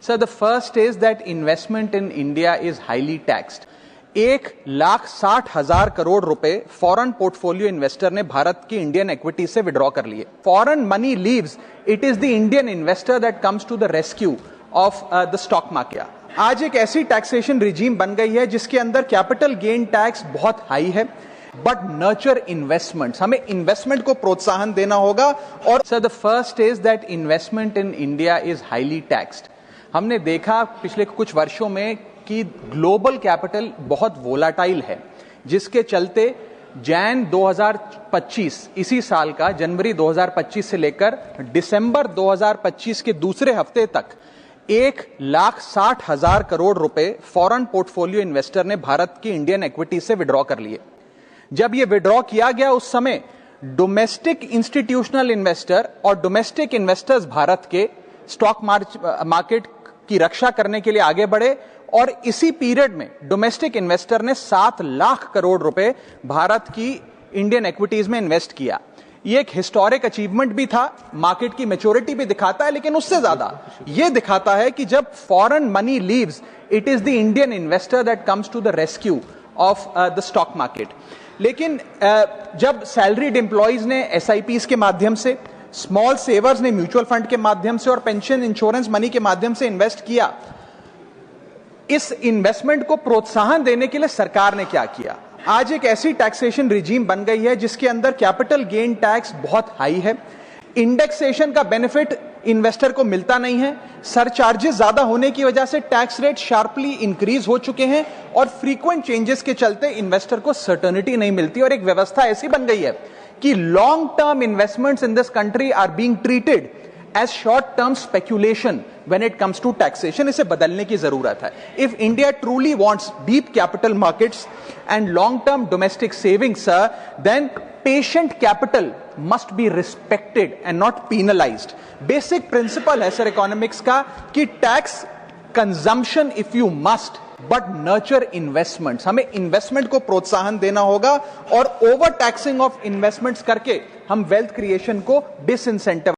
So the first is that investment in India is highly taxed. 1,60,000 crore रुपए foreign portfolio investor ने भारत की Indian equity से withdraw कर लिए. Foreign money leaves, it is the Indian investor that comes to the rescue of the stock market. आज एक ऐसी taxation regime बन गई है जिसके अंदर कैपिटल गेन टैक्स बहुत हाई है, बट नर्चर इन्वेस्टमेंट्स, हमें इन्वेस्टमेंट को प्रोत्साहन देना होगा. और sir the first is that investment in India is highly taxed. हमने देखा पिछले कुछ वर्षों में कि ग्लोबल कैपिटल बहुत वोलाटाइल है, जिसके चलते जैन 2025 इसी साल का जनवरी 2025 से लेकर दिसंबर 2025 के दूसरे हफ्ते तक 1,60,000 करोड़ रुपए फॉरेन पोर्टफोलियो इन्वेस्टर ने भारत की इंडियन इक्विटी से विड्रॉ कर लिए. जब यह विड्रॉ किया गया उस समय डोमेस्टिक इंस्टीट्यूशनल इन्वेस्टर और डोमेस्टिक इन्वेस्टर्स भारत के स्टॉक मार्केट की रक्षा करने के लिए आगे बढ़े, और इसी पीरियड में डोमेस्टिक इन्वेस्टर ने 7 लाख करोड़ रुपए भारत की इंडियन इक्विटीज में इन्वेस्ट किया. ये एक हिस्टोरिक अचीवमेंट भी था, मार्केट की मैच्योरिटी भी दिखाता है, लेकिन उससे ज्यादा यह दिखाता है कि जब foreign money leaves, it is the Indian investor that comes to the rescue of the stock market. लेकिन जब सैलरीड एम्प्लॉइज ने एसआईपीज के माध्यम से, स्मॉल सेवर्स ने म्यूचुअल फंड के माध्यम से और पेंशन इंश्योरेंस मनी के माध्यम से इन्वेस्ट किया, इस इन्वेस्टमेंट को प्रोत्साहन देने के लिए सरकार ने क्या किया? आज एक ऐसी टैक्सेशन रिजीम बन गई है जिसके अंदर कैपिटल गेन टैक्स बहुत हाई है, इंडेक्सेशन का बेनिफिट इन्वेस्टर को मिलता नहीं है, सरचार्जेस ज्यादा होने की वजह से टैक्स रेट शार्पली इंक्रीज हो चुके हैं, और फ्रीक्वेंट चेंजेस के चलते इन्वेस्टर को सर्टेनिटी नहीं मिलती. और एक व्यवस्था ऐसी बन गई है कि long term investments in this country are being treated as short term speculation when it comes to taxation. इसे बदलने की जरूरत है. If India truly wants deep capital markets and long-term domestic savings, sir, then patient capital must be respected and not penalized. Basic principle है sir economics का कि tax consumption if you must, but nurture investments. हमें investment को प्रोत्साहन देना होगा, और over taxing of investments करके हम wealth creation को disincentive